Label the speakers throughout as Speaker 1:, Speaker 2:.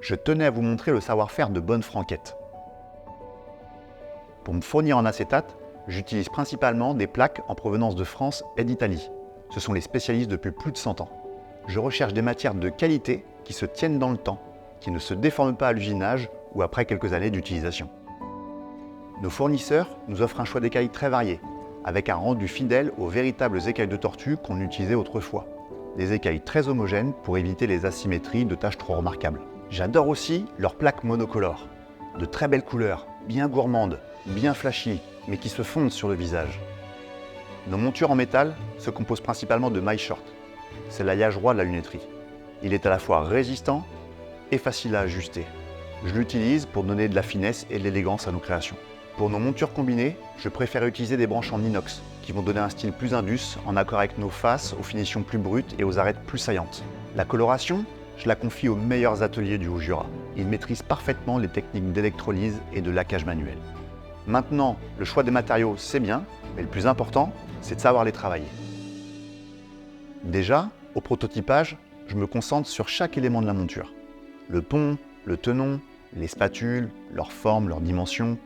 Speaker 1: je tenais à vous montrer le savoir-faire de Bonne Franquette. Pour me fournir en acétate, j'utilise principalement des plaques en provenance de France et d'Italie. Ce sont les spécialistes depuis plus de 100 ans. Je recherche des matières de qualité qui se tiennent dans le temps, qui ne se déforment pas à l'usinage ou après quelques années d'utilisation. Nos fournisseurs nous offrent un choix d'écailles très varié, avec un rendu fidèle aux véritables écailles de tortue qu'on utilisait autrefois. Des écailles très homogènes pour éviter les asymétries de taches trop remarquables. J'adore aussi leurs plaques monocolores. De très belles couleurs, bien gourmandes, bien flashy, mais qui se fondent sur le visage. Nos montures en métal se composent principalement de mailles short. C'est l'alliage roi de la lunetterie. Il est à la fois résistant et facile à ajuster. Je l'utilise pour donner de la finesse et de l'élégance à nos créations. Pour nos montures combinées, je préfère utiliser des branches en inox, qui vont donner un style plus indus, en accord avec nos faces, aux finitions plus brutes et aux arêtes plus saillantes. La coloration, je la confie aux meilleurs ateliers du Haut-Jura. Ils maîtrisent parfaitement les techniques d'électrolyse et de laquage manuel. Maintenant, le choix des matériaux, c'est bien, mais le plus important, c'est de savoir les travailler. Déjà, au prototypage, je me concentre sur chaque élément de la monture. Le pont, le tenon, les spatules, leur forme, leurs dimensions,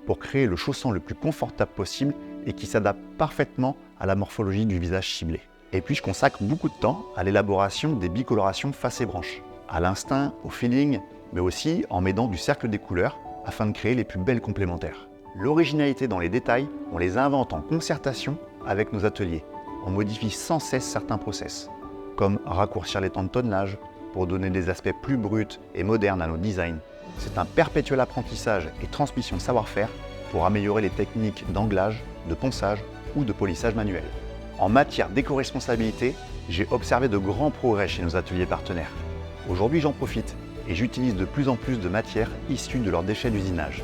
Speaker 1: pour créer le chausson le plus confortable possible et qui s'adapte parfaitement à la morphologie du visage ciblé. Et puis je consacre beaucoup de temps à l'élaboration des bicolorations face et branches, à l'instinct, au feeling, mais aussi en m'aidant du cercle des couleurs afin de créer les plus belles complémentaires. L'originalité dans les détails, on les invente en concertation avec nos ateliers. On modifie sans cesse certains process, comme raccourcir les temps de tonnage pour donner des aspects plus bruts et modernes à nos designs. C'est un perpétuel apprentissage et transmission de savoir-faire pour améliorer les techniques d'anglage, de ponçage ou de polissage manuel. En matière d'éco-responsabilité, j'ai observé de grands progrès chez nos ateliers partenaires. Aujourd'hui, j'en profite et j'utilise de plus en plus de matières issues de leurs déchets d'usinage.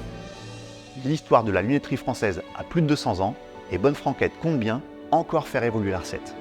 Speaker 1: L'histoire de la lunetterie française a plus de 200 ans et Bonne Franquette compte bien encore faire évoluer la recette.